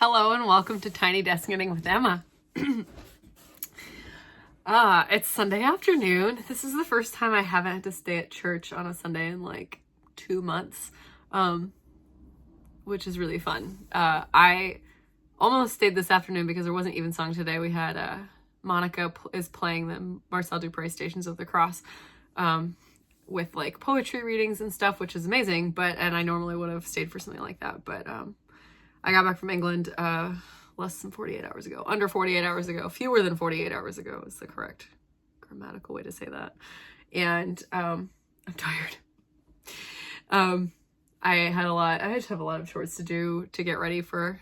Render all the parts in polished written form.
Hello and welcome to Tiny Desk Knitting with Emma. It's Sunday afternoon. This is the first time I haven't had to stay at church on a Sunday in like 2 months, which is really fun. I almost stayed this afternoon because there wasn't Evensong today. We had Monica is playing the Marcel Dupré Stations of the Cross with like poetry readings and stuff, which is amazing. And I normally would have stayed for something like that, but I got back from England less than 48 hours ago, under 48 hours ago, fewer than 48 hours ago is the correct grammatical way to say that. And I'm tired. I just have a lot of chores to do to get ready for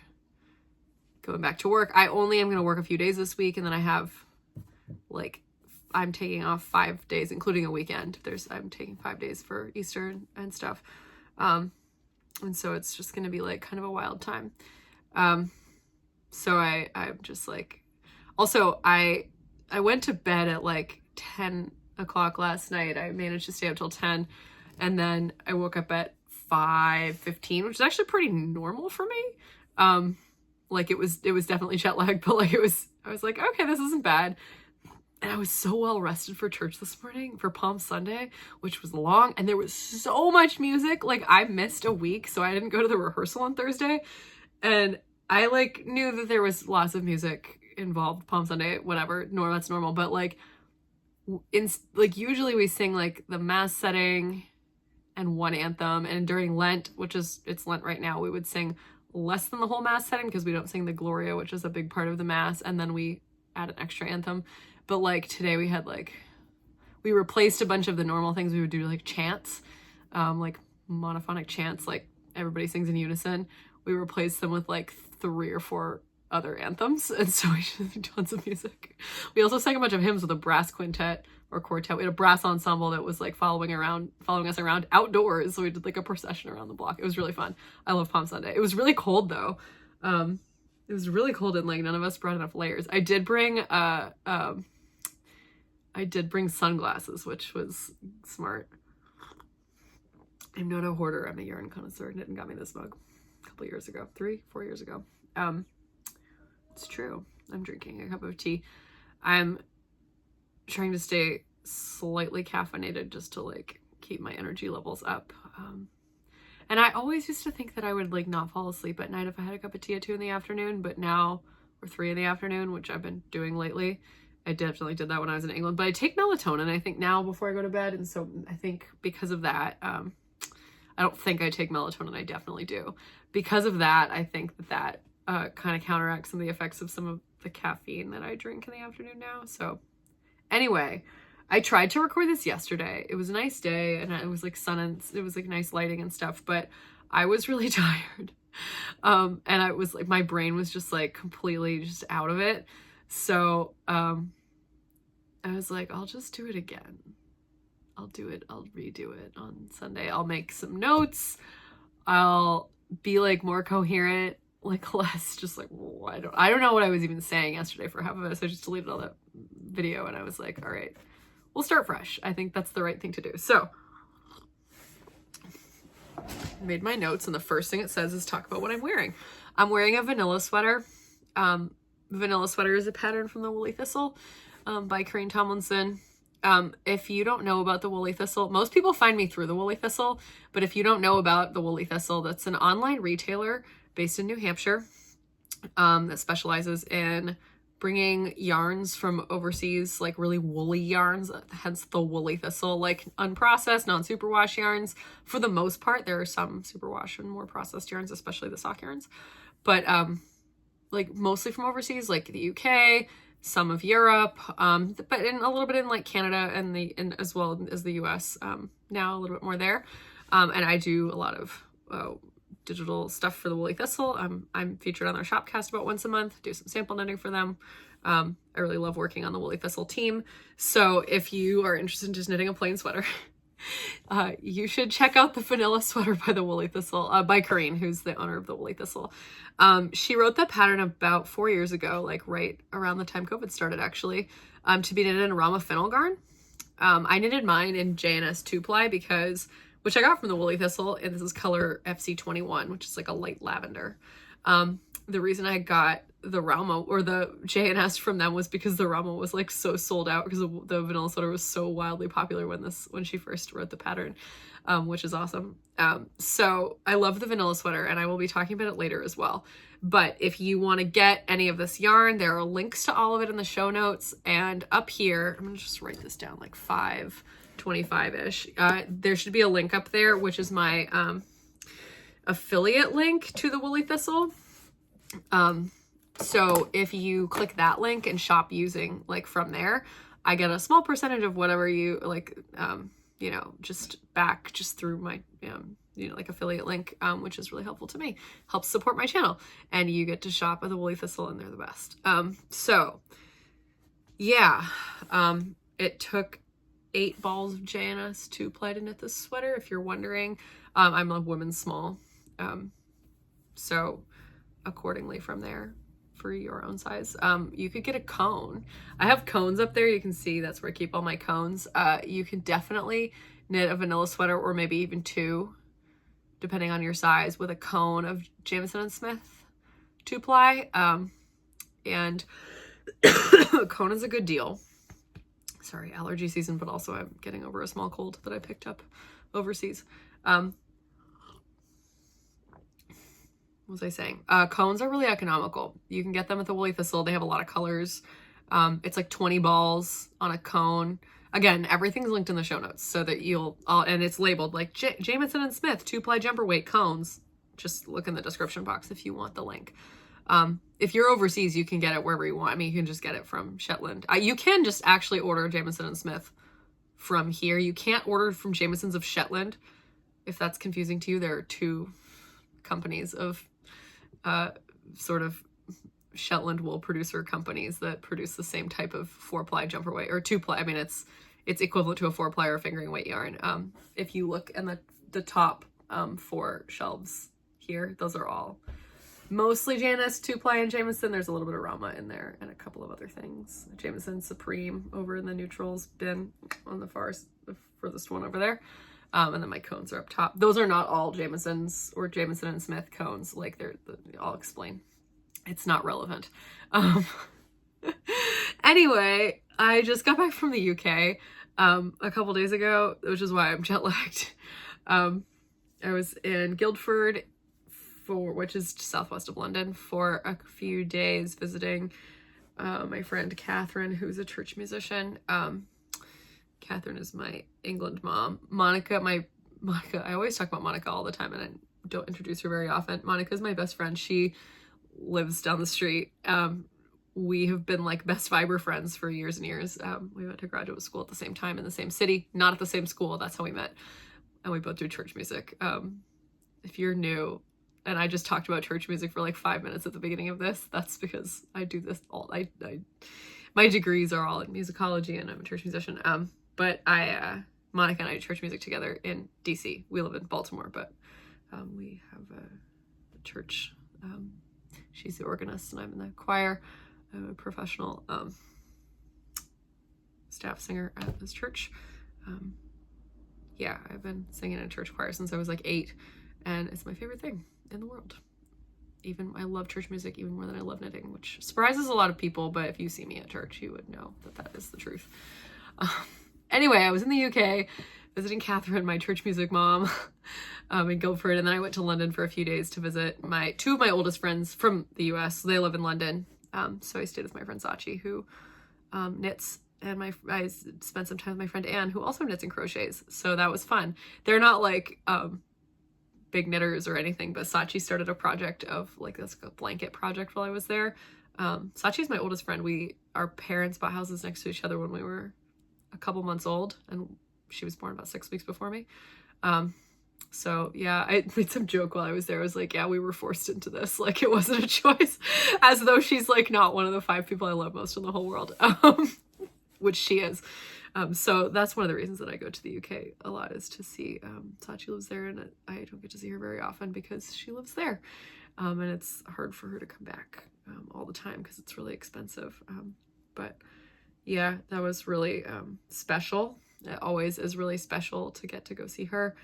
going back to work. I only am going to work a few days this week, and then I have I'm taking off 5 days, including a weekend. I'm taking 5 days for Easter and stuff. And so it's just going to be like kind of a wild time. So I'm just like, also I went to bed at like 10 o'clock last night. I managed to stay up till 10, and then I woke up at 5:15, which is actually pretty normal for me. Like it was definitely jet lag, but I was like, okay, this isn't bad. And I was so well rested for church this morning for Palm Sunday, which was long, and there was so much music. Like I missed a week, so I didn't go to the rehearsal on Thursday, and I knew that there was lots of music involved Palm Sunday, whatever. That's normal, but usually we sing like the mass setting and one anthem, and during Lent, it's Lent right now, we would sing less than the whole mass setting because we don't sing the Gloria, which is a big part of the mass, and then we add an extra anthem. But today we had we replaced a bunch of the normal things we would do, like chants, like monophonic chants, like everybody sings in unison. We replaced them with 3 or 4 other anthems, and so we did tons of music. We also sang a bunch of hymns with a brass quintet or quartet. We had a brass ensemble that was following us around outdoors, so we did a procession around the block. It was really fun. I love Palm Sunday. It was really cold though. It was really cold, and none of us brought enough layers. I did bring sunglasses, which was smart. I'm not a hoarder. I'm a yarn connoisseur. Knit got me this mug a couple years ago, 3-4 years ago. It's true. I'm drinking a cup of tea. I'm trying to stay slightly caffeinated just to keep my energy levels up. And I always used to think that I would not fall asleep at night if I had a cup of tea at 2 in the afternoon, but now, or 3 in the afternoon, which I've been doing lately. I definitely did that when I was in England, but I take melatonin, I think, now before I go to bed. And so I think because of that, I don't think I take melatonin. I definitely do. Because of that, I think that kind of counteracts some of the effects of some of the caffeine that I drink in the afternoon now. So anyway, I tried to record this yesterday. It was a nice day, and it was sun, and it was nice lighting and stuff, but I was really tired. And I was my brain was just completely just out of it. So I was I'll just do it again. I'll redo it on Sunday. I'll make some notes. I'll be more coherent, less just I don't know what I was even saying yesterday for half of it. So I just deleted all that video, and I was all right, we'll start fresh. I think that's the right thing to do. So I made my notes, and the first thing it says is talk about what I'm wearing. I'm wearing a vanilla sweater. Vanilla sweater is a pattern from the Woolly Thistle by Corinne Tomlinson. If you don't know about the Woolly Thistle, most people find me through the Woolly Thistle, but if you don't know about the Woolly Thistle, that's an online retailer based in New Hampshire that specializes in bringing yarns from overseas, really woolly yarns, hence the Woolly Thistle, unprocessed, non-superwash yarns. For the most part, there are some superwash and more processed yarns, especially the sock yarns, but mostly from overseas, the UK, some of Europe, but a little bit in Canada and as well as the US, now a little bit more there. And I do a lot of digital stuff for the Woolly Thistle. I'm featured on their Shopcast about once a month, do some sample knitting for them. I really love working on the Woolly Thistle team. So if you are interested in just knitting a plain sweater, you should check out the vanilla sweater by the Woolly Thistle, by Corinne, who's the owner of the Woolly Thistle. She wrote that pattern about 4 years ago, right around the time COVID started, actually, to be knitted in Rama Fennel yarn. I knitted mine in JNS 2-ply which I got from the Woolly Thistle, and this is color FC21, which is a light lavender. the reason I got the Rama or the J&S from them was because the Rama was like so sold out, because the vanilla sweater was so wildly popular when she first wrote the pattern, which is awesome. So I love the vanilla sweater, and I will be talking about it later as well. But if you want to get any of this yarn, there are links to all of it in the show notes. And up here, I'm gonna just write this down, like 525-ish. There should be a link up there, which is my affiliate link to the Woolly Thistle. So if you click that link and shop using like from there, I get a small percentage of whatever you like, you know, just through my, you know, like affiliate link, which is really helpful to me, helps support my channel, and you get to shop at the Woolly Thistle, and they're the best. So yeah, it took 8 balls of J&S to play to knit this sweater, if you're wondering. I'm a women's small, so accordingly from there for your own size. You could get a cone. I have cones up there. You can see that's where I keep all my cones. You can definitely knit a vanilla sweater, or maybe even 2, depending on your size, with a cone of Jameson and Smith 2-ply. And a cone is a good deal. Sorry, allergy season, but also I'm getting over a small cold that I picked up overseas. What was I saying? Cones are really economical. You can get them at the Woolly Thistle. They have a lot of colors. It's like 20 balls on a cone. Again, everything's linked in the show notes so that and it's labeled like Jameson and Smith 2-ply jumper weight cones. Just look in the description box if you want the link. If you're overseas, you can get it wherever you want. I mean, you can just get it from Shetland. You can just actually order Jamesons and Smith from here. You can't order from Jamesons of Shetland. If that's confusing to you, there are 2 companies of sort of Shetland wool producer companies that produce the same type of 4-ply jumper weight, or 2-ply. I mean, it's equivalent to a 4-ply or fingering weight yarn. If you look in the top 4 shelves here, those are all mostly J&S 2-ply and Jameson. There's a little bit of Rama in there and a couple of other things. Jameson Supreme over in the neutrals bin on the furthest one over there. And then my cones are up top. Those are not all Jamesons or Jameson and Smith cones. Like I'll explain. It's not relevant. Anyway, I just got back from the UK a couple days ago, which is why I'm jet lagged. I was in Guildford, which is southwest of London, for a few days visiting my friend Catherine, who's a church musician. Catherine is my England mom. Monica, I always talk about Monica all the time, and I don't introduce her very often. Monica is my best friend. She lives down the street. We have been like best fiber friends for years and years. We went to graduate school at the same time in the same city, not at the same school. That's how we met. And we both do church music. If you're new, and I just talked about church music for like 5 minutes at the beginning of this, that's because I do this my degrees are all in musicology, and I'm a church musician. But Monica and I do church music together in DC. We live in Baltimore, but we have a church. She's the organist and I'm in the choir. I'm a professional staff singer at this church. Yeah, I've been singing in a church choir since I was like 8, and it's my favorite thing in the world. I love church music even more than I love knitting, which surprises a lot of people, but if you see me at church, you would know that is the truth. Anyway, I was in the UK visiting Catherine, my church music mom, in Guildford, and then I went to London for a few days to visit 2 of my oldest friends from the US. They live in London, so I stayed with my friend Sachi, who knits, and I spent some time with my friend Anne, who also knits and crochets, so that was fun. They're not like big knitters or anything, but Sachi started a project of like this blanket project while I was there. Sachi's my oldest friend. Our parents bought houses next to each other when we were a couple months old, and she was born about 6 weeks before me. So yeah, I made some joke while I was there. I was like, yeah, we were forced into this. Like, it wasn't a choice, as though she's like not one of the 5 people I love most in the whole world, which she is. So that's one of the reasons that I go to the UK a lot, is to see, Sachi lives there, and I don't get to see her very often because she lives there. And it's hard for her to come back all the time because it's really expensive. But yeah, that was really special. It always is really special to get to go see her.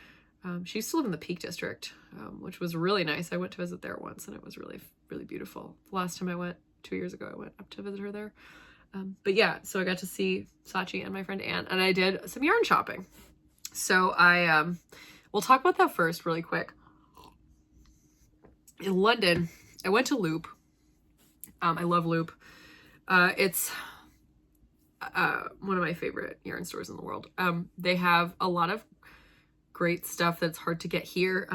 She used to live in the Peak District, which was really nice. I went to visit there once, and it was really really beautiful. The last time I went 2 years ago, I went up to visit her there. But yeah, so I got to see Sachi and my friend Anne, and I did some yarn shopping. So we'll talk about that first really quick. In London, I went to Loop. I love Loop. It's one of my favorite yarn stores in the world. They have a lot of great stuff that's hard to get here.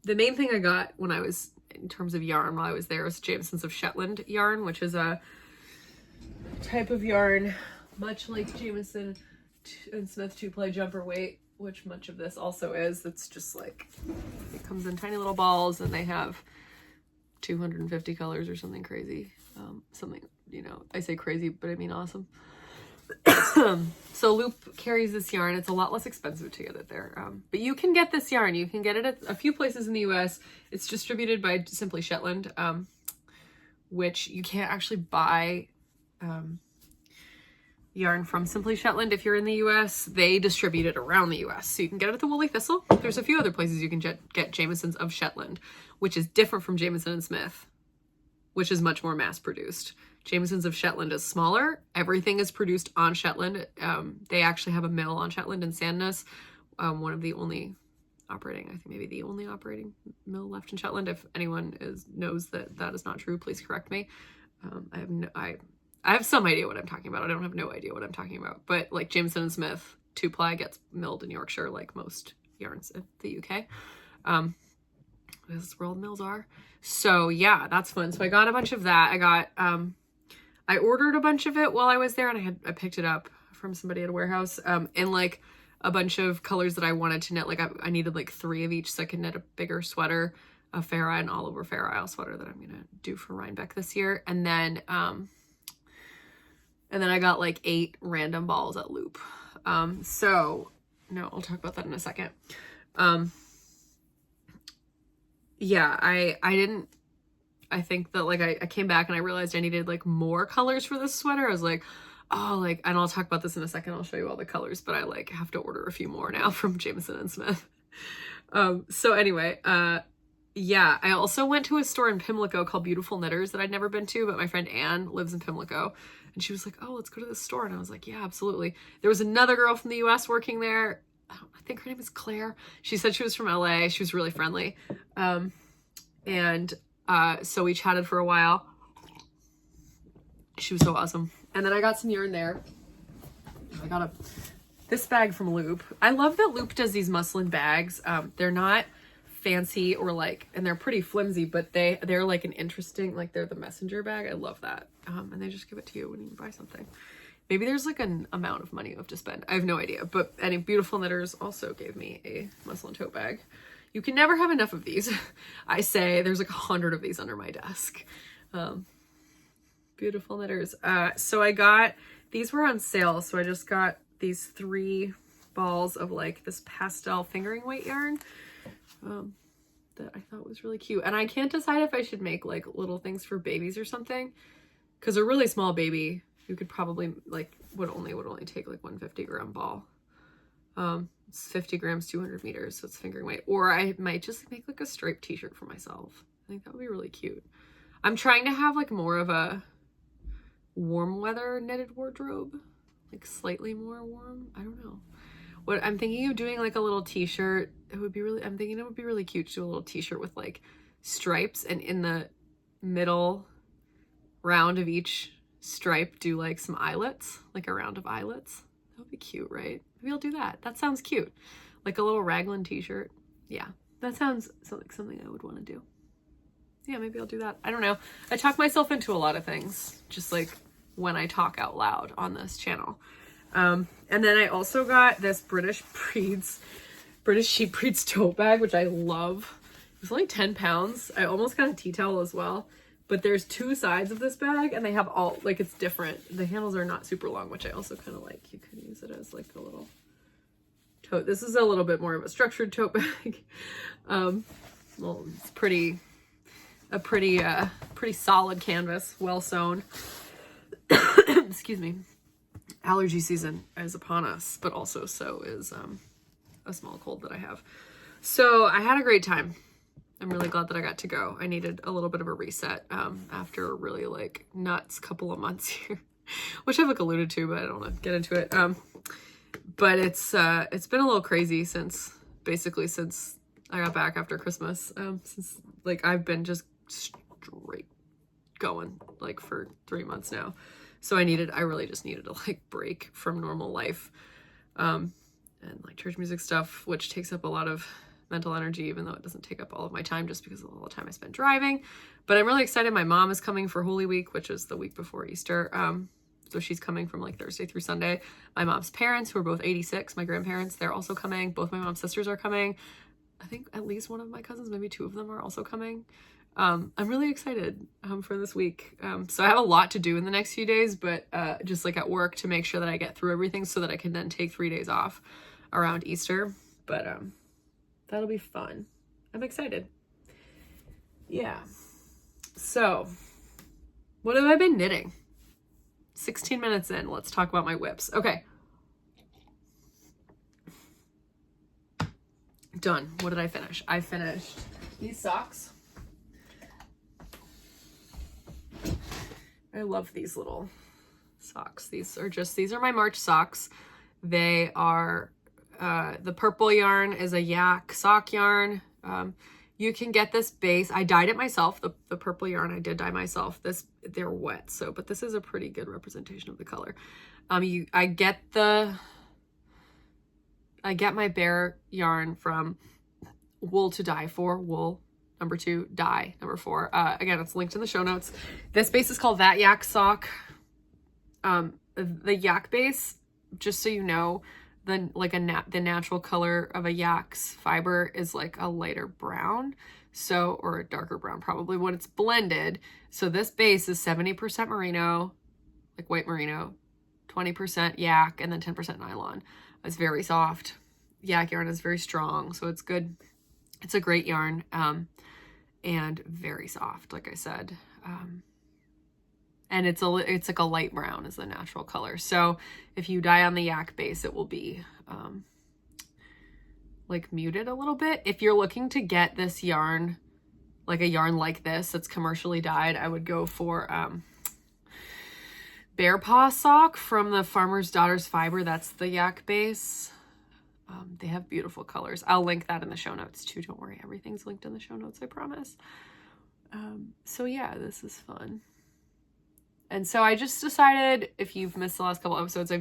The main thing I got when I was, in terms of yarn while I was there, was Jamesons of Shetland yarn, which is a type of yarn much like Jameson and Smith 2-ply jumper weight, which much of this also is. It's just like, it comes in tiny little balls, and they have 250 colors or something crazy. Something, you know, I say crazy, but I mean awesome. So Loop carries this yarn. It's a lot less expensive to get it there. But you can get this yarn. You can get it at a few places in the US. It's distributed by Simply Shetland, which you can't actually buy yarn from Simply Shetland if you're in the US. They distribute it around the US. So you can get it at the Woolly Thistle. There's a few other places you can get Jamesons of Shetland, which is different from Jameson and Smith, which is much more mass produced. Jamesons of Shetland is smaller. Everything is produced on Shetland. They actually have a mill on Shetland in Sandnes. One of the only operating, I think maybe the only operating mill left in Shetland. If anyone knows that that is not true, please correct me. I have some idea what I'm talking about. I don't have no idea what I'm talking about. But like Jameson and Smith 2-ply gets milled in Yorkshire, like most yarns in the UK. This is where all the mills are. So yeah, that's fun. So I got a bunch of that. I ordered a bunch of it while I was there, and I picked it up from somebody at a warehouse, in like a bunch of colors that I wanted to knit. Like I needed like 3 of each so I could knit a bigger sweater, a Fair Isle and all over Fair Isle sweater that I'm gonna do for Rhinebeck this year. And then I got like 8 random balls at Loop. So no, I'll talk about that in a second. Yeah, I think that like I came back and I realized I needed like more colors for this sweater. I was like, oh, like, and I'll talk about this in a second. I'll show you all the colors, but I like have to order a few more now from Jameson and Smith. So anyway, yeah, I also went to a store in Pimlico called Beautiful Knitters that I'd never been to, but my friend Anne lives in Pimlico, and she was like, oh, let's go to this store. And I was like, yeah, absolutely. There was another girl from the US working there. I think her name is Claire. She said she was from LA. She was really friendly. So we chatted for a while. She was so awesome. And then I got some yarn there. I got this bag from Loop. I love that Loop does these muslin bags. They're not fancy or like, and they're pretty flimsy, but they're like an interesting, like they're the messenger bag. I love that. And they just give it to you when you buy something. Maybe there's like an amount of money you have to spend. I have no idea. But any Beautiful Knitters also gave me a muslin tote bag. You can never have enough of these. I say there's like 100 of these under my desk. Beautiful Knitters. So I got, these were on sale. So I just got these 3 balls of like this pastel fingering weight yarn that I thought was really cute. And I can't decide if I should make like little things for babies or something. Because a really small baby, you could probably like, would only take like 150 gram ball. It's 50 grams, 200 meters, so it's fingering weight. Or I might just make like a striped t-shirt for myself. I think that would be really cute. I'm trying to have like more of a warm weather knitted wardrobe, like slightly more warm. I don't know. What I'm thinking of doing like a little t-shirt. I'm thinking it would be really cute to do a little t-shirt with like stripes, and in the middle round of each stripe do like some eyelets, like a round of eyelets. That would be cute, right? Maybe I'll do that. That sounds cute. Like a little raglan t-shirt. Yeah, that sounds like something I would want to do. Yeah, maybe I'll do that. I don't know. I talk myself into a lot of things, just like when I talk out loud on this channel. And then I also got this British Sheep Breeds tote bag, which I love. It was only 10 pounds. I almost got a tea towel as well. But there's 2 sides of this bag, and they have all, like, it's different. The handles are not super long, which I also kind of like. You could use it as like a little tote. This is a little bit more of a structured tote bag. Well, it's a pretty solid canvas, well sewn. Excuse me. Allergy season is upon us, but also so is a small cold that I have. So I had a great time. I'm really glad that I got to go. I needed a little bit of a reset after a really like nuts couple of months here, which I've like alluded to, but I don't want to get into it. But it's been a little crazy since I got back after Christmas. Since like I've been just straight going like for 3 months now. So I really just needed to like break from normal life. And like church music stuff, which takes up a lot of mental energy, even though it doesn't take up all of my time just because of all the time I spent driving. But I'm really excited. My mom is coming for Holy Week, which is the week before Easter. So she's coming from like Thursday through Sunday. My mom's parents, who are both 86, my grandparents, they're also coming. Both my mom's sisters are coming. I think at least one of my cousins, maybe 2 of them, are also coming. I'm really excited for this week. So I have a lot to do in the next few days, but just like at work to make sure that I get through everything so that I can then take 3 days off around Easter. But that'll be fun. I'm excited. Yeah. So what have I been knitting? 16 minutes in. Let's talk about my whips. Okay. Done. What did I finish? I finished these socks. I love these little socks. These are my March socks. They are, the purple yarn is a yak sock yarn. You can get this base. I dyed it myself. The purple yarn I did dye myself. They're wet, but this is a pretty good representation of the color. I get my bare yarn from Wool to Dye For, Wool #2, Dye #4. Again, it's linked in the show notes. This base is called That Yak Sock. The yak base, just so you know, the natural color of a yak's fiber is like a lighter brown, or a darker brown probably when it's blended. So this base is 70% merino, like white merino, 20% yak, and then 10% nylon. It's very soft. Yak yarn is very strong, so it's good. It's a great yarn, and very soft, like I said. And it's like a light brown is the natural color. So if you dye on the yak base, it will be like muted a little bit. If you're looking to get this yarn, like a yarn like this that's commercially dyed, I would go for Bear Paw sock from the Farmer's Daughter's Fiber. That's the yak base. They have beautiful colors. I'll link that in the show notes too. Don't worry, everything's linked in the show notes, I promise. So yeah, this is fun. And so I just decided, if you've missed the last couple episodes,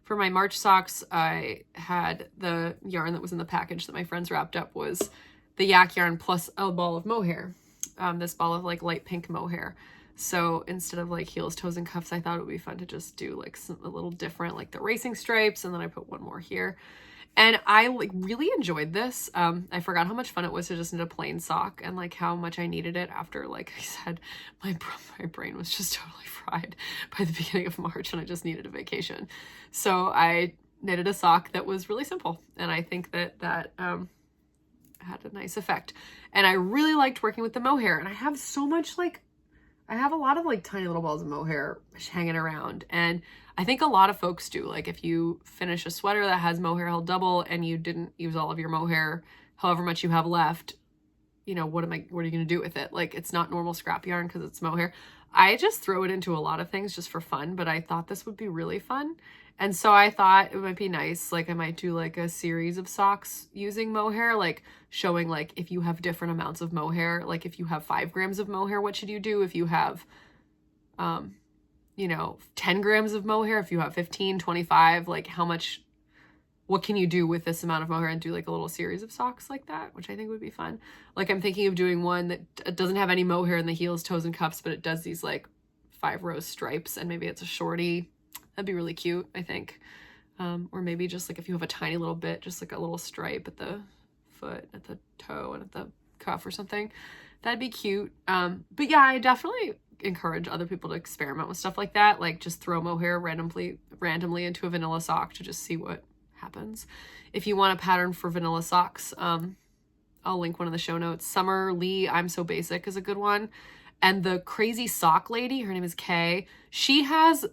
for my March socks, I had the yarn that was in the package that my friends wrapped up was the yak yarn plus a ball of mohair. This ball of like light pink mohair. So instead of like heels, toes, and cuffs, I thought it would be fun to just do like a little different, like the racing stripes, and then I put one more here. And I like really enjoyed this. I forgot how much fun it was to just knit a plain sock, and like how much I needed it after, like I said, my brain was just totally fried by the beginning of March and I just needed a vacation. So I knitted a sock that was really simple, and I think that had a nice effect. And I really liked working with the mohair, and I have so much I have a lot of like tiny little balls of mohair hanging around, and I think a lot of folks do. Like if you finish a sweater that has mohair held double and you didn't use all of your mohair, however much you have left, you know, what are you going to do with it? Like it's not normal scrap yarn because it's mohair. I just throw it into a lot of things just for fun, but I thought this would be really fun. And so I thought it might be nice. Like I might do like a series of socks using mohair, like showing like if you have different amounts of mohair, like if you have 5 grams of mohair, what should you do? If you have, 10 grams of mohair, if you have 15, 25, like what can you do with this amount of mohair, and do like a little series of socks like that, which I think would be fun. Like I'm thinking of doing one that doesn't have any mohair in the heels, toes, and cuffs, but it does these like 5-row stripes, and maybe it's a shorty. That'd be really cute, I think. Or maybe just like if you have a tiny little bit, just like a little stripe at the foot, at the toe, and at the cuff or something. That'd be cute. But yeah, I definitely encourage other people to experiment with stuff like that. Like just throw mohair randomly into a vanilla sock to just see what happens. If you want a pattern for vanilla socks, I'll link one in the show notes. Summer Lee, I'm So Basic is a good one. And the Crazy Sock Lady, her name is Kay. She has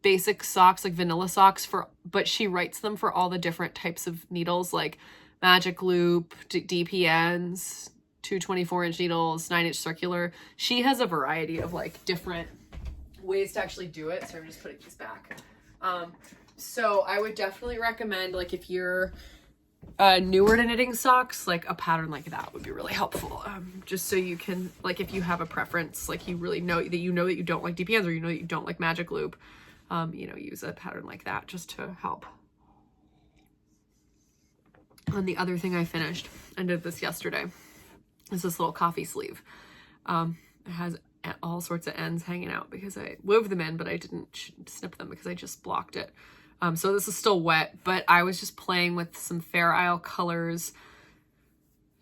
basic socks, like vanilla socks but she writes them for all the different types of needles, like magic loop, DPNs, 2 24-inch needles, 9-inch circular. She has a variety of like different ways to actually do it. So I'm just putting these back. So I would definitely recommend, like, if you're newer to knitting socks, like a pattern like that would be really helpful. Just so you can, like, if you have a preference, like you really know that you don't like DPNs, or you know that you don't like magic loop, you know, use a pattern like that just to help. And the other thing I finished, I did this yesterday, is this little coffee sleeve. It has all sorts of ends hanging out because I wove them in, but I didn't snip them because I just blocked it. So this is still wet, but I was just playing with some Fair Isle colors,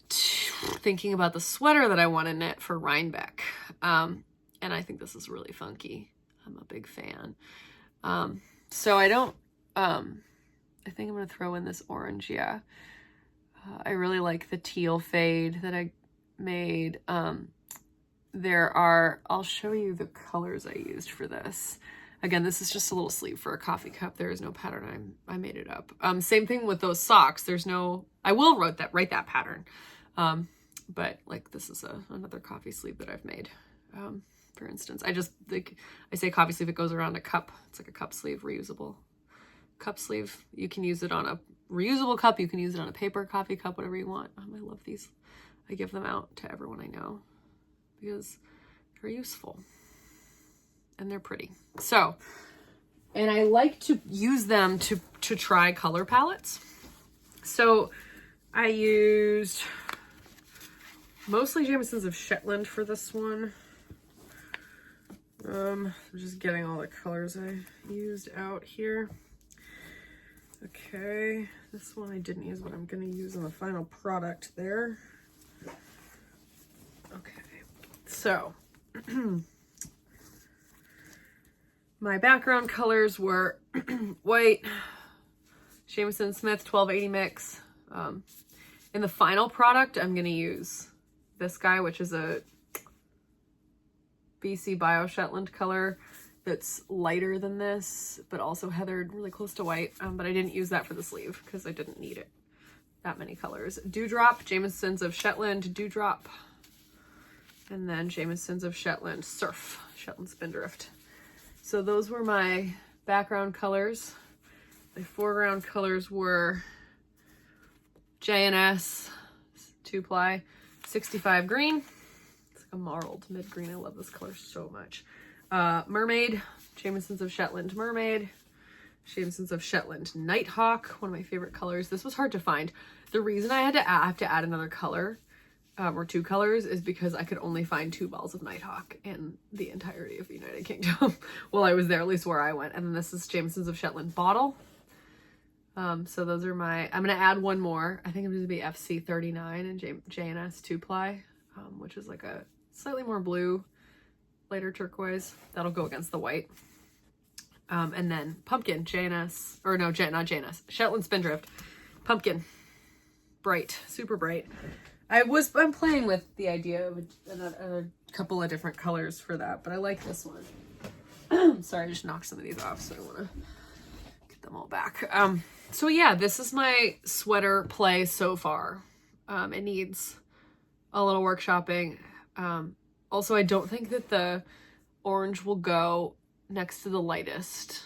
thinking about the sweater that I want to knit for Rhinebeck. And I think this is really funky. I'm a big fan. So I think I'm going to throw in this orange. Yeah. I really like the teal fade that I made. I'll show you the colors I used for this. Again, this is just a little sleeve for a coffee cup. There is no pattern. I made it up. Same thing with those socks. I will write that pattern. But like, this is another coffee sleeve that I've made. For instance, I say coffee sleeve, it goes around a cup. It's like a cup sleeve, reusable cup sleeve. You can use it on a reusable cup. You can use it on a paper coffee cup, whatever you want. I love these. I give them out to everyone I know because they're useful and they're pretty. So, and I like to use them to try color palettes. So I used mostly Jamesons of Shetland for this one. I'm just getting all the colors I used out here. Okay, this one I didn't use, but I'm going to use in the final product there. Okay, so my background colors were white, Jameson Smith 1280 mix. In the final product, I'm going to use this guy, which is a BC Bio Shetland color that's lighter than this, but also heathered really close to white. But I didn't use that for the sleeve because I didn't need it. That many colors. Dewdrop, Jamesons of Shetland, Dewdrop. And then Jamesons of Shetland, Surf, Shetland Spindrift. So those were my background colors. My foreground colors were J&S 2-ply 65 green. It's like a marled mid-green. I love this color so much. Mermaid, Jamesons of Shetland Mermaid, Jamesons of Shetland Nighthawk, one of my favorite colors. This was hard to find. The reason I had to have to add another color, or 2 colors, is because I could only find 2 balls of Nighthawk in the entirety of the United Kingdom while I was there, at least where I went. And then this is Jamesons of Shetland Bottle. So those are I'm going to add one more. I think I'm going to be FC 39 and J&S 2-ply, which is like a slightly more blue, lighter turquoise. That'll go against the white. And then Pumpkin, J&S, or no, not J&S, Shetland Spindrift, Pumpkin, bright, super bright. I'm playing with the idea of a couple of different colors for that, but I like this one. Sorry, I just knocked some of these off, so I want to get them all back. So yeah, this is my sweater play so far. It needs a little workshopping. Also, I don't think that the orange will go next to the lightest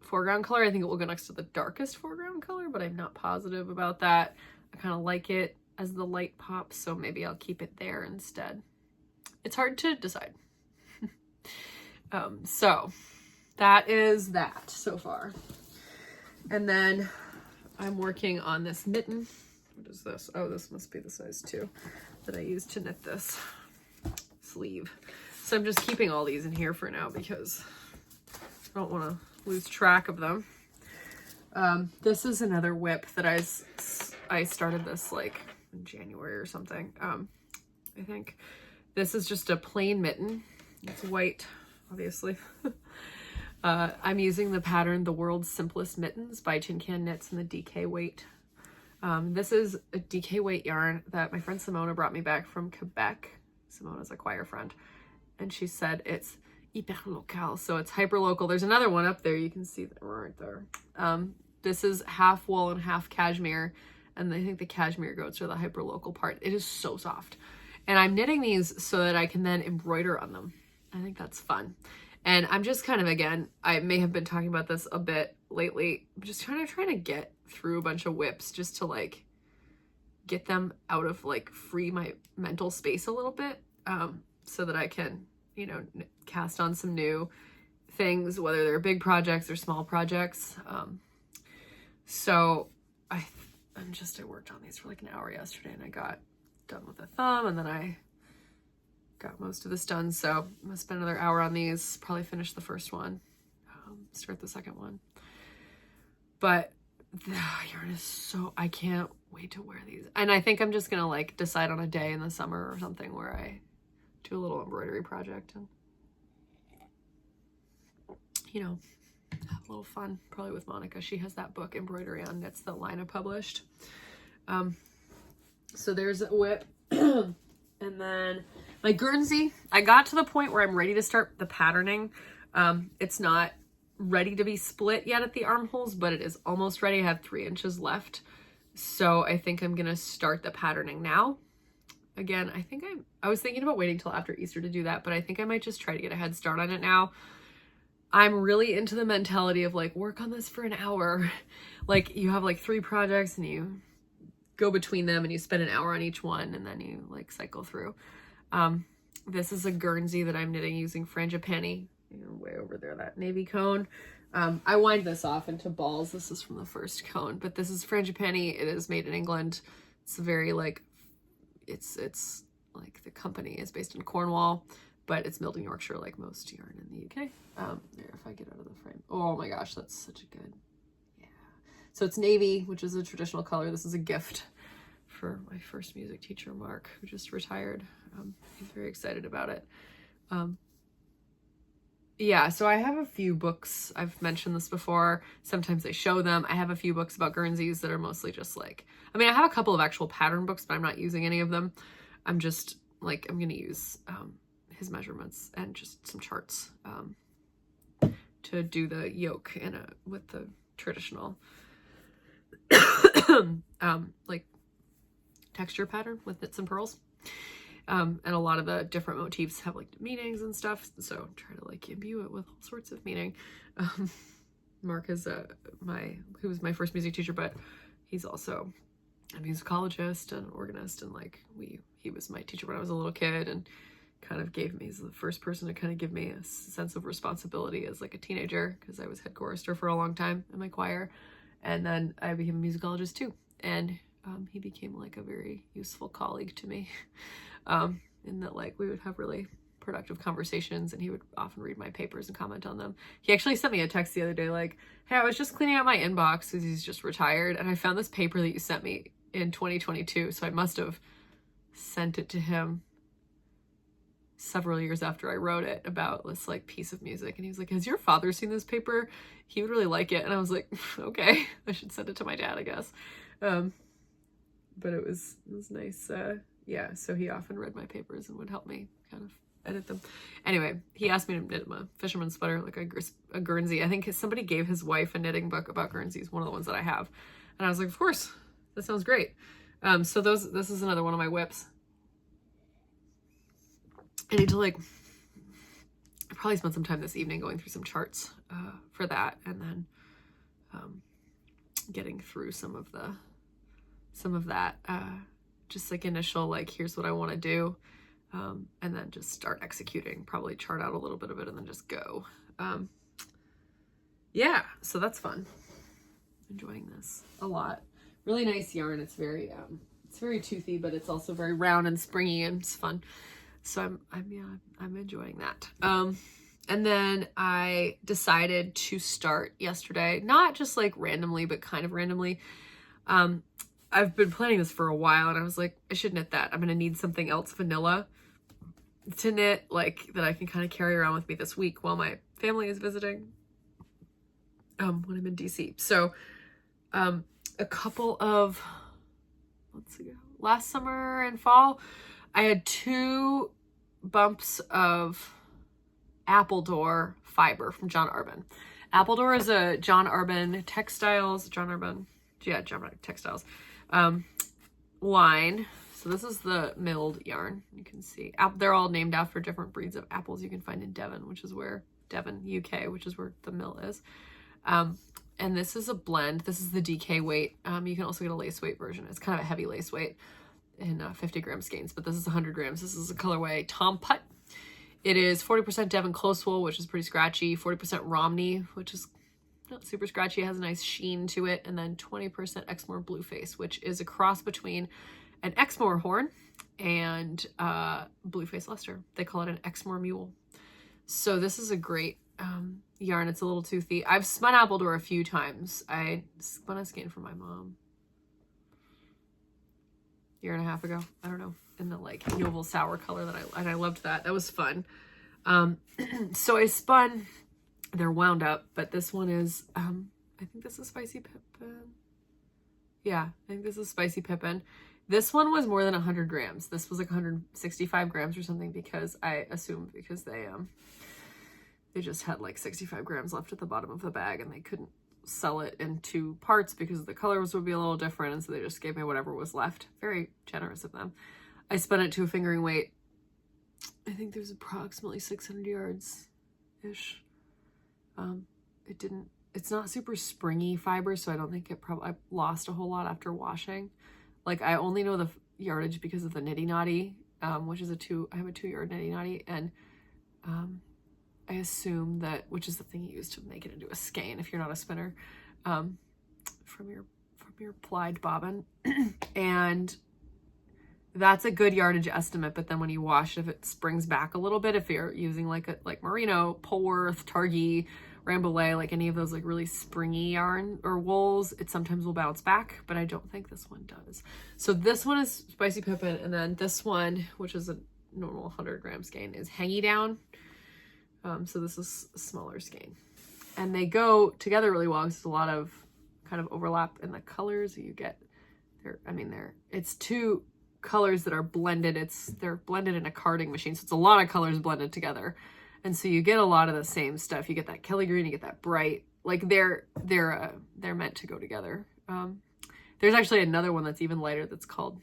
foreground color. I think it will go next to the darkest foreground color, but I'm not positive about that. I kind of like it as the light pops, so maybe I'll keep it there instead. It's hard to decide. So that is that so far. And then I'm working on this mitten. What is this? Oh, this must be the size 2 that I used to knit this sleeve. So I'm just keeping all these in here for now because I don't want to lose track of them. This is another whip that I started this like in January or something. I think this is just a plain mitten. It's white, obviously. I'm using the pattern The World's Simplest Mittens by Tin Can Knits in the DK weight. This is a DK weight yarn that my friend Simona brought me back from Quebec. Simona's a choir friend, and she said it's hyper local, so it's hyper local. There's another one up there, you can see that right there. This is half wool and half cashmere, And I think the cashmere goats are the hyperlocal part. It is so soft. And I'm knitting these so that I can then embroider on them. I think that's fun. And I'm just kind of, again, I may have been talking about this a bit lately, I'm just trying to get through a bunch of whips just to like get them out of like free my mental space a little bit, so that I can, you know, cast on some new things, whether they're big projects or small projects. So I worked on these for like an hour yesterday, and I got done with the thumb, and then I got most of this done. So I'm gonna spend another hour on these, probably finish the first one, start the second one. But the yarn is so, I can't wait to wear these. And I think I'm just gonna like decide on a day in the summer or something where I do a little embroidery project and, you know, have a little fun, probably with Monica. She has that book, Embroidery on Knits, that Lina published. So there's a whip. And then my Guernsey, I got to the point where I'm ready to start the patterning. It's not ready to be split yet at the armholes, but it is almost ready. I have 3 inches left. So I think I'm going to start the patterning now. Again, I was thinking about waiting till after Easter to do that, but I think I might just try to get a head start on it now. I'm really into the mentality of like, work on this for an hour. Like you have like 3 projects and you go between them and you spend an hour on each one, and then you like cycle through. This is a Guernsey that I'm knitting using frangipani, you know, way over there, that navy cone. I wind this off into balls. This is from the first cone, but this is frangipani. It is made in England. It's very like, it's like the company is based in Cornwall, but it's milled in Yorkshire like most yarn in the UK. There, if I get out of the frame. Oh my gosh, that's such a good, yeah. So it's navy, which is a traditional color. This is a gift for my first music teacher, Mark, who just retired. He's very excited about it. Yeah, so I have a few books. I've mentioned this before. Sometimes I show them. I have a few books about Guernseys that are mostly just like, I mean, I have a couple of actual pattern books, but I'm not using any of them. I'm just like, I'm going to use his measurements and just some charts to do the yoke with the traditional like texture pattern with knits and pearls. And a lot of the different motifs have like meanings and stuff, so try to like imbue it with all sorts of meaning. Mark is who was my first music teacher, but he's also a musicologist and an organist, and like he was my teacher when I was a little kid, and kind of he's the first person to kind of give me a sense of responsibility as like a teenager, because I was head chorister for a long time in my choir, and then I became a musicologist too, and he became like a very useful colleague to me. In that like we would have really productive conversations, and he would often read my papers and comment on them. He actually sent me a text the other day like, hey, I was just cleaning out my inbox because he's just retired, and I found this paper that you sent me in 2022, so I must have sent it to him several years after I wrote it about this like piece of music, and he was like, has your father seen this paper? He would really like it. And I was like, okay, I should send it to my dad, I guess. But it was nice. Yeah, so he often read my papers and would help me kind of edit them. Anyway, he asked me to knit him a fisherman's sweater, like a Guernsey. I think somebody gave his wife a knitting book about Guernseys, one of the ones that I have. And I was like, of course, that sounds great. So this is another one of my whips. I need to like probably spend some time this evening going through some charts for that, and then getting through some of that just like initial like, here's what I want to do, and then just start executing, probably chart out a little bit of it and then just go. Yeah, so that's fun. Enjoying this a lot. Really nice yarn. It's very toothy, but it's also very round and springy, and it's fun. So I'm enjoying that. And then I decided to start yesterday, not just like randomly, but kind of randomly. I've been planning this for a while, and I was like, I should knit that. I'm going to need something else vanilla to knit, like that I can kind of carry around with me this week while my family is visiting when I'm in DC. So a couple of months ago, last summer and fall, I had 2 bumps of Appledore fiber from John Arbon. Appledore is a John Arbon Textiles. Wine. So this is the milled yarn. You can see they're all named after different breeds of apples you can find in Devon, which is where Devon, UK, which is where the mill is. And this is a blend. This is the DK weight. You can also get a lace weight version. It's kind of a heavy lace weight in 50 gram skeins, but this is 100 grams. This is a colorway Tom Putt. It is 40% Devon close wool, which is pretty scratchy, 40% Romney, which is not super scratchy. It has a nice sheen to it, and then 20% Exmoor Blueface, which is a cross between an Exmoor horn and Blueface Leicester. They call it an Exmoor mule. So this is a great yarn. It's a little toothy. I've spun Appledore a few times. I spun a skein for my mom a year and a half ago. I don't know, in the like Yovel sour color and I loved that. That was fun. So I spun. They're wound up, but this one is I think this is Spicy Pippin. Yeah, I think this is Spicy Pippin. This one was more than 100 grams. This was like 165 grams or something, because I assumed because they just had like 65 grams left at the bottom of the bag and they couldn't sell it in 2 parts because the colors would be a little different, and so they just gave me whatever was left. Very generous of them. I spun it to a fingering weight. I think there's approximately 600 yards ish. It's not super springy fiber, so I don't think I lost a whole lot after washing. Like, I only know the yardage because of the Nitty Noddy, which is I have a 2-yard Nitty Noddy, and I assume that, which is the thing you use to make it into a skein if you're not a spinner, from your plied bobbin. And that's a good yardage estimate, but then when you wash, if it springs back a little bit, if you're using like merino, Polworth, Targhee, Rambouillet, like any of those like really springy yarn or wools, it sometimes will bounce back, but I don't think this one does. So this one is Spicy Pippin, and then this one, which is a normal 100 gram skein, is Hangy Down. So this is a smaller skein, and they go together really well because there's a lot of kind of overlap in the colors you get there. I mean, it's 2 colors that are blended. They're blended in a carding machine, so it's a lot of colors blended together. And so you get a lot of the same stuff. You get that Kelly green, you get that bright, like they're meant to go together. There's actually another one that's even lighter that's called,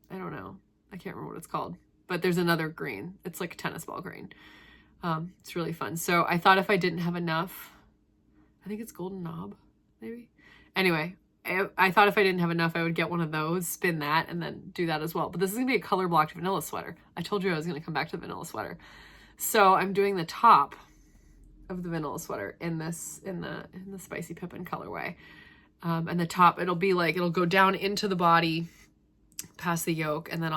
I don't know, I can't remember what it's called, but there's another green. It's like a tennis ball green. It's really fun. So I thought if I didn't have enough, I think it's Golden Knob, maybe. Anyway, I thought if I didn't have enough, I would get one of those, spin that, and then do that as well. But this is going to be a color blocked vanilla sweater. I told you I was going to come back to the vanilla sweater. So I'm doing the top of the vanilla sweater in the Spicy Pippin colorway. And the top, it'll go down into the body past the yoke. And then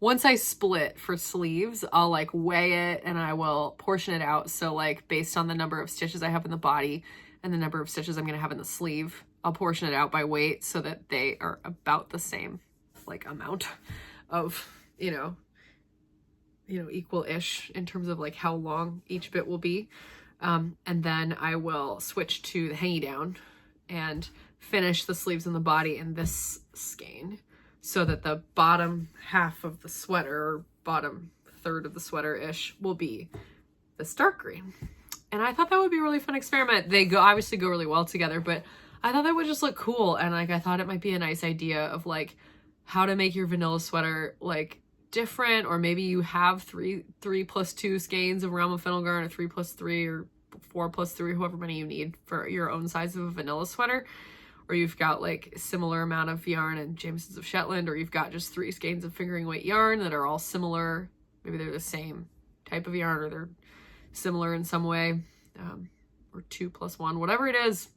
once I split for sleeves, I'll like weigh it and I will portion it out. So like based on the number of stitches I have in the body and the number of stitches I'm going to have in the sleeve, I'll portion it out by weight so that they are about the same like amount of, equal-ish in terms of like how long each bit will be. And then I will switch to the hangy down and finish the sleeves and the body in this skein so that the bottom half of the sweater, or bottom third of the sweater-ish, will be this dark green. And I thought that would be a really fun experiment. They obviously go really well together, but I thought that would just look cool. And like, I thought it might be a nice idea of like how to make your vanilla sweater like different, or maybe you have 3+2 skeins of Realm of Fennelgarn, or 3+3 or 4+3, however many you need for your own size of a vanilla sweater, or you've got like a similar amount of yarn in Jamesons of Shetland, or you've got just 3 skeins of fingering weight yarn that are all similar. Maybe they're the same type of yarn, or they're similar in some way, or 2+1, whatever it is.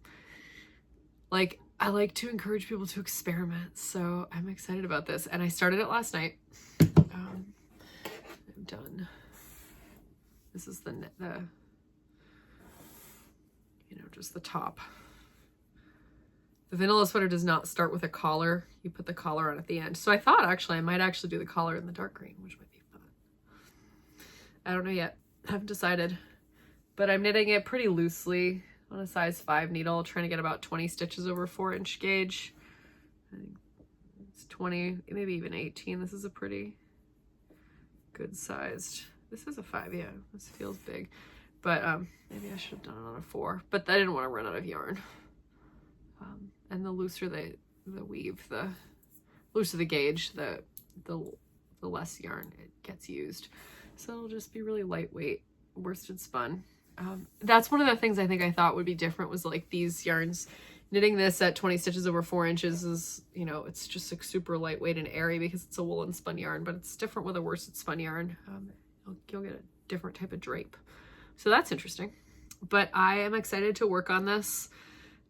Like, I like to encourage people to experiment, so I'm excited about this. And I started it last night. I'm done. This is the just the top. The vanilla sweater does not start with a collar. You put the collar on at the end. So I thought actually I might actually do the collar in the dark green, which might be fun. I don't know yet. I haven't decided. But I'm knitting it pretty loosely on a size 5 needle, trying to get about 20 stitches over 4-inch gauge. I think it's 20, maybe even 18. This is a pretty good sized. This is a 5, yeah. This feels big. But maybe I should have done it on a 4. But I didn't want to run out of yarn. And the looser the weave, the looser the gauge, the less yarn it gets used. So it'll just be really lightweight worsted spun. That's one of the things I think I thought would be different, was like these yarns. Knitting this at 20 stitches over 4 inches is, you know, it's just like super lightweight and airy because it's a woolen spun yarn, but it's different with a worsted spun yarn. You'll get a different type of drape. So that's interesting. But I am excited to work on this,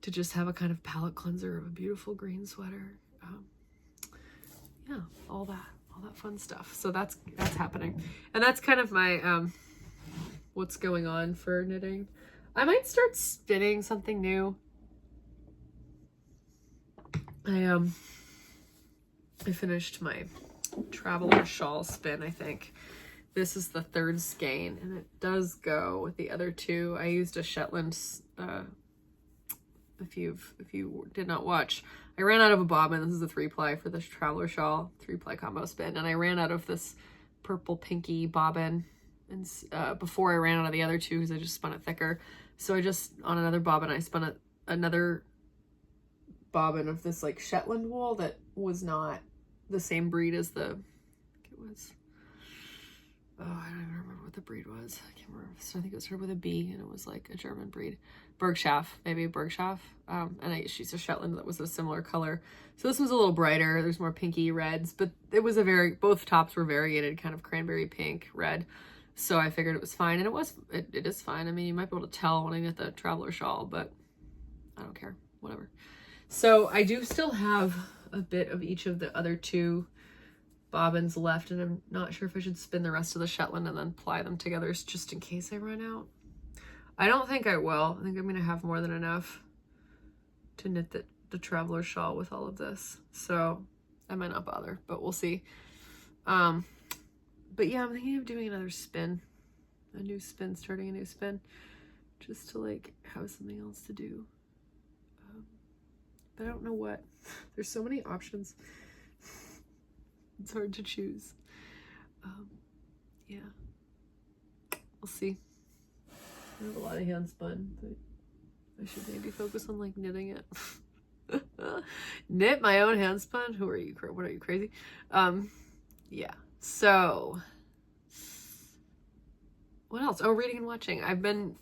to just have a kind of palette cleanser of a beautiful green sweater. Yeah, all that fun stuff. So that's happening. And that's kind of my, what's going on for knitting. I might start spinning something new. I finished my traveler shawl spin, I think. This is the 3rd skein, and it does go with the other 2. I used a Shetland, if you did not watch, I ran out of a bobbin. This is a 3-ply for this traveler shawl, 3-ply combo spin, and I ran out of this purple pinky bobbin, and before I ran out of the other 2 because I just spun it thicker. So I just, on another bobbin, I spun another bobbin of this like Shetland wool that was not the same breed as the, it was, oh, I don't even remember what the breed was. I can't remember. So I think it started with a B, and it was like a German breed. Bergschaff, maybe Bergschaff. And she's a Shetland that was a similar color. So this was a little brighter. There's more pinky reds, but it was both tops were variegated, kind of cranberry pink, red. So I figured it was fine, and it is fine. I mean, you might be able to tell when I get the traveler shawl, but I don't care, whatever. So I do still have a bit of each of the other 2 bobbins left, and I'm not sure if I should spin the rest of the Shetland and then ply them together just in case I run out. I don't think I will. I think I'm gonna have more than enough to knit the traveler shawl with all of this, so I might not bother, but we'll see. But yeah, I'm thinking of doing another spin, starting a new spin, just to like have something else to do. But I don't know what. There's so many options. It's hard to choose. Yeah, we'll see. I have a lot of hand spun, but I should maybe focus on like knitting it. Knit my own hand spun? Who are you? What are you, crazy? Yeah. So what else? Oh, reading and watching. I've been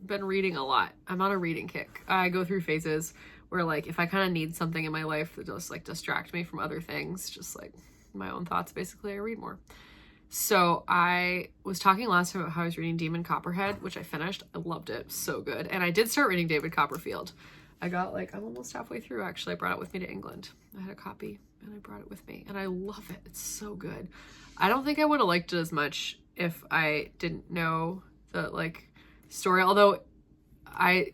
reading a lot. I'm on a reading kick. I go through phases where like if I kind of need something in my life that just like distract me from other things, just like my own thoughts, basically, I read more. So I was talking last time about how I was reading Demon Copperhead, which I finished. I loved it. So good. And I did start reading David Copperfield. I'm almost halfway through, actually. I brought it with me to England. I had a copy and I brought it with me, and I love it. It's so good. I don't think I would have liked it as much if I didn't know the like story, although I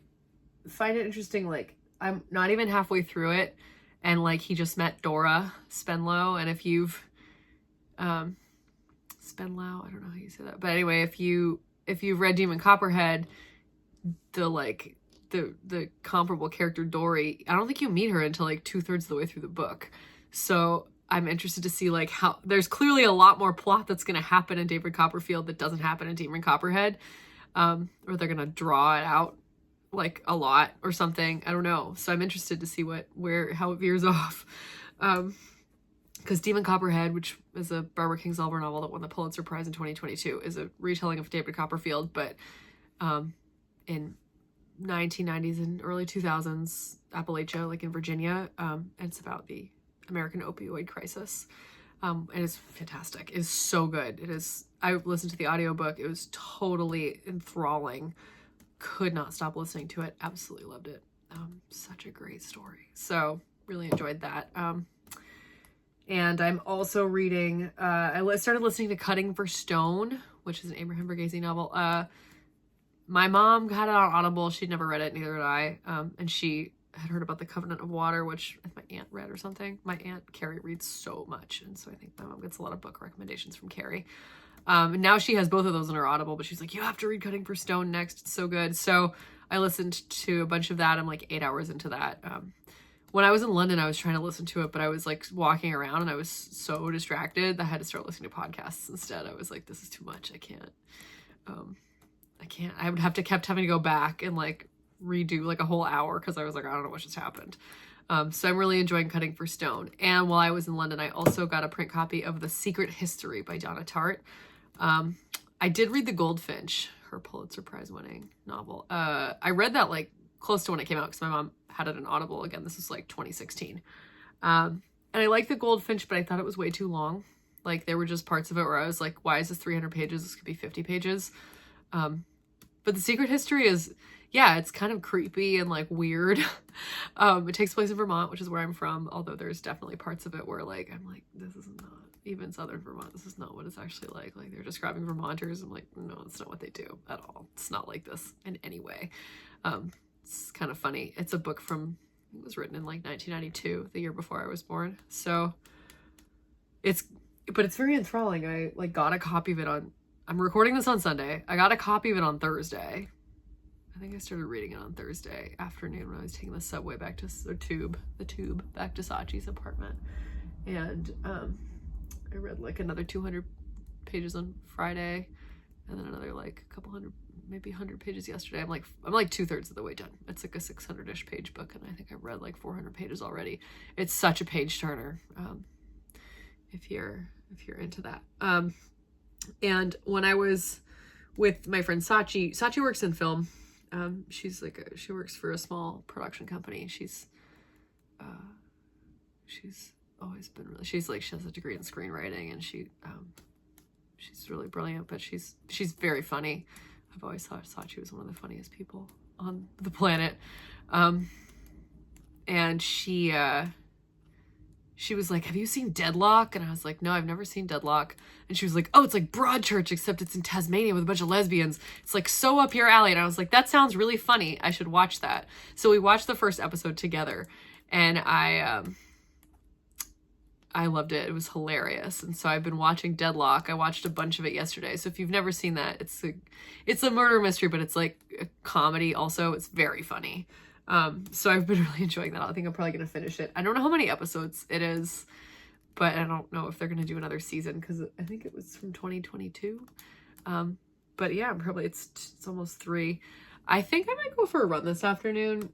find it interesting. Like, I'm not even halfway through it, and like he just met Dora Spenlow, and if you've Spenlow, I don't know how you say that, but anyway, if you've read Demon Copperhead, the comparable character Dory, I don't think you meet her until like 2/3 of the way through the book. So I'm interested to see like how there's clearly a lot more plot that's going to happen in David Copperfield that doesn't happen in Demon Copperhead, or they're going to draw it out like a lot or something. I don't know. So I'm interested to see how it veers off. Because Demon Copperhead, which is a Barbara Kingsolver novel that won the Pulitzer Prize in 2022, is a retelling of David Copperfield, but in 1990s and early 2000s Appalachia, like in Virginia, and it's about the American opioid crisis. And it's fantastic. It is so good. It is. I listened to the audiobook. It was totally enthralling. Could not stop listening to it. Absolutely loved it. Such a great story. So really enjoyed that. And I'm also reading, I started listening to Cutting for Stone, which is an Abraham Verghese novel. My mom had it on Audible. She'd never read it, neither had I. And she had heard about The Covenant of Water, which my aunt read or something. My aunt Carrie reads so much, and so I think my mom gets a lot of book recommendations from Carrie. And now she has both of those on her Audible, but she's like, you have to read Cutting for Stone next. It's so good. So I listened to a bunch of that. I'm like 8 hours into that. When I was in London, I was trying to listen to it, but I was like walking around and I was so distracted that I had to start listening to podcasts instead. I was like, this is too much. I can't. I would have to kept having to go back and like redo like a whole hour because I was like, I don't know what just happened. So I'm really enjoying cutting for stone. And while I was in London, I also got a print copy of The Secret History by Donna Tartt. I did read The Goldfinch, her Pulitzer Prize winning novel. I read that like close to when it came out because my mom had it on Audible. Again, this is like 2016. And I liked The Goldfinch, but I thought it was way too long. Like there were just parts of it where I was like, why is this 300 pages? This could be 50 pages. But The Secret History is, yeah, it's kind of creepy and like weird. It takes place in Vermont, which is where I'm from. Although there's definitely parts of it where like, I'm like, this is not even Southern Vermont. This is not what it's actually like. Like they're describing Vermonters. I'm like, no, it's not what they do at all. It's not like this in any way. It's kind of funny. It's a book from, it was written in like 1992, the year before I was born. So it's very enthralling. I like got a copy of it on, I'm recording this on Sunday. I got a copy of it on Thursday. I think I started reading it on Thursday afternoon when I was taking the subway back to the tube back to Sachi's apartment. And I read like another 200 pages on Friday, and then another like a couple hundred, maybe 100 pages yesterday. I'm like 2/3 of the way done. It's like a 600-ish page book, and I think I've read like 400 pages already. It's such a page turner. If you're into that. And when I was with my friend Sachi works in film. She's like she works for a small production company. She's always been really, she has a degree in screenwriting, and she's really brilliant, but she's very funny. I've always thought Sachi was one of the funniest people on the planet. And she was like, have you seen Deadlock? And I was like, no, I've never seen Deadlock. And she was like, oh, it's like Broadchurch, except it's in Tasmania with a bunch of lesbians. It's like so up your alley. And I was like, that sounds really funny. I should watch that. So we watched the first episode together, and I loved it. It was hilarious. And so I've been watching Deadlock. I watched a bunch of it yesterday. So if you've never seen that, it's a murder mystery, but it's like a comedy also. It's very funny. So I've been really enjoying that. I think I'm probably going to finish it. I don't know how many episodes it is, but I don't know if they're going to do another season because I think it was from 2022. But yeah, it's almost 3. I think I might go for a run this afternoon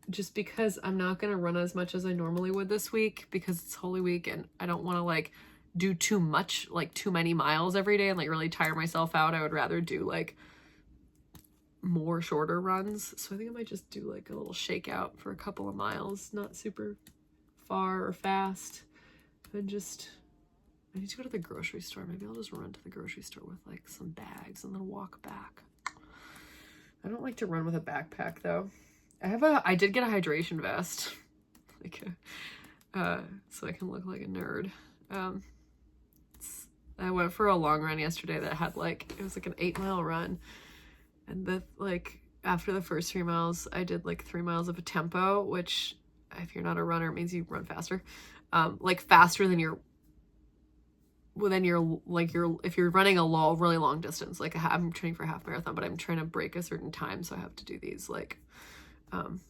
just because I'm not going to run as much as I normally would this week because it's Holy Week, and I don't want to like do too much, like too many miles every day and like really tire myself out. I would rather do like more shorter runs. So I think I might just do like a little shakeout for a couple of miles, not super far or fast. And just, I need to go to the grocery store. Maybe I'll just run to the grocery store with like some bags and then walk back. I don't like to run with a backpack though. I did get a hydration vest, so I can look like a nerd. I went for a long run yesterday that had it was like an 8-mile run. And after the first 3 miles, I did like 3 miles of a tempo, which if you're not a runner, it means you run faster. Like faster than if you're running a really long distance, like I'm training for a half marathon, but I'm trying to break a certain time. So I have to do these I have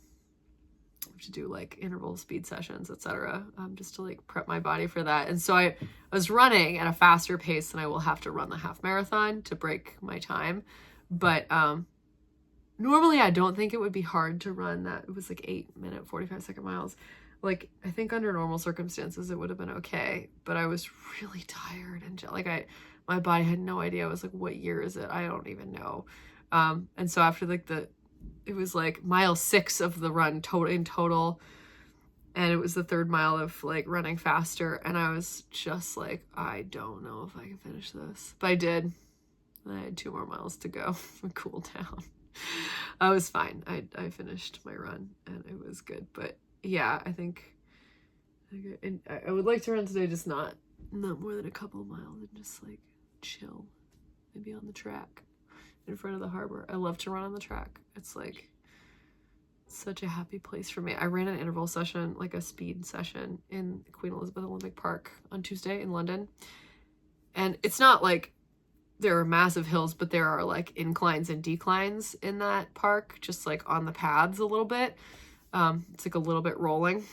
to do like interval speed sessions, etc. Just to like prep my body for that. And so I was running at a faster pace than I will have to run the half marathon to break my time. But normally I don't think it would be hard to run that. It was like 8-minute, 45-second miles. Like I think under normal circumstances it would have been okay, but I was really tired and my body had no idea. I was like, what year is it? I don't even know. And so after it was like mile 6 of the run in total, and it was the 3rd mile of like running faster, and I was just like, I don't know if I can finish this, but I did. I had 2 more miles to go and cool down. I was fine. I finished my run and it was good. But yeah, I think I would like to run today, just not more than a couple of miles, and just like chill, maybe on the track in front of the harbor. I love to run on the track. It's like such a happy place for me. I ran an interval session, like a speed session in Queen Elizabeth Olympic Park on Tuesday in London. And it's not like there are massive hills, but there are like inclines and declines in that park, just like on the paths a little bit. It's like a little bit rolling.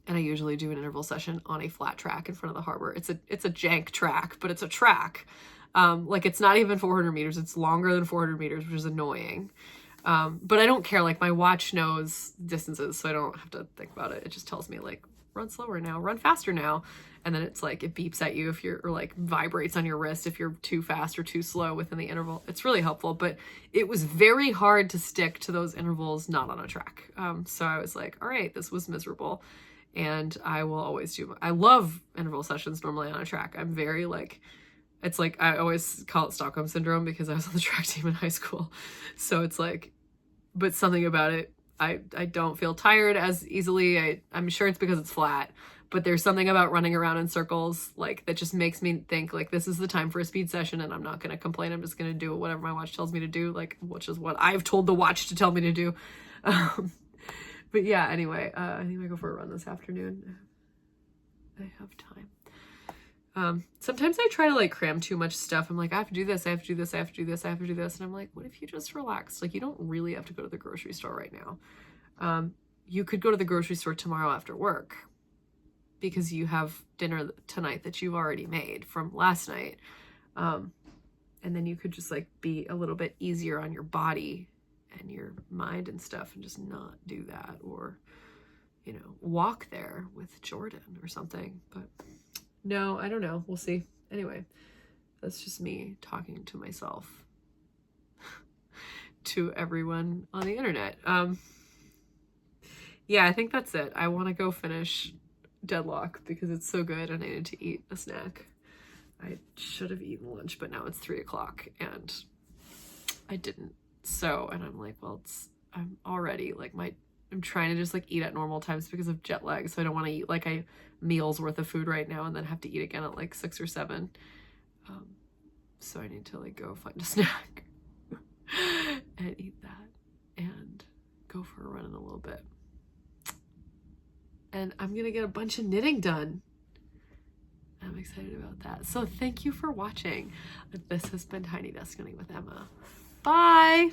And I usually do an interval session on a flat track in front of the harbor. It's a jank track, but it's a track. Like it's not even 400 meters. It's longer than 400 meters, which is annoying. But I don't care. Like my watch knows distances, so I don't have to think about it. It just tells me like, run slower now, run faster now. And then it's like, it beeps at you if you're, or like vibrates on your wrist if you're too fast or too slow within the interval. It's really helpful, but it was very hard to stick to those intervals not on a track. So I was like, all right, this was miserable. And I will always I love interval sessions normally on a track. I'm very like, it's like, I always call it Stockholm syndrome because I was on the track team in high school. So it's like, but something about it, I don't feel tired as easily. I'm sure it's because it's flat, but there's something about running around in circles like that just makes me think like, this is the time for a speed session and I'm not going to complain. I'm just going to do whatever my watch tells me to do, like, which is what I've told the watch to tell me to do. But yeah, anyway, I think I go for a run this afternoon. I have time. Sometimes I try to like cram too much stuff. I'm like, I have to do this, I have to do this, I have to do this, I have to do this. And I'm like, what if you just relax? Like, you don't really have to go to the grocery store right now. You could go to the grocery store tomorrow after work because you have dinner tonight that you've already made from last night. And then you could just like be a little bit easier on your body and your mind and stuff and just not do that, or, you know, walk there with Jordan or something. But no, I don't know. We'll see. Anyway, that's just me talking to myself, to everyone on the internet. Yeah, I think that's it. I want to go finish Deadlock because it's so good and I need to eat a snack. I should have eaten lunch, but now it's 3 o'clock and I didn't. So, and I'm like, well, I'm already like I'm trying to just like eat at normal times because of jet lag. So I don't want to eat like a meal's worth of food right now and then have to eat again at like 6 or 7. So I need to like go find a snack and eat that and go for a run in a little bit. And I'm going to get a bunch of knitting done. I'm excited about that. So thank you for watching. This has been Tiny Desk Knitting with Emma. Bye.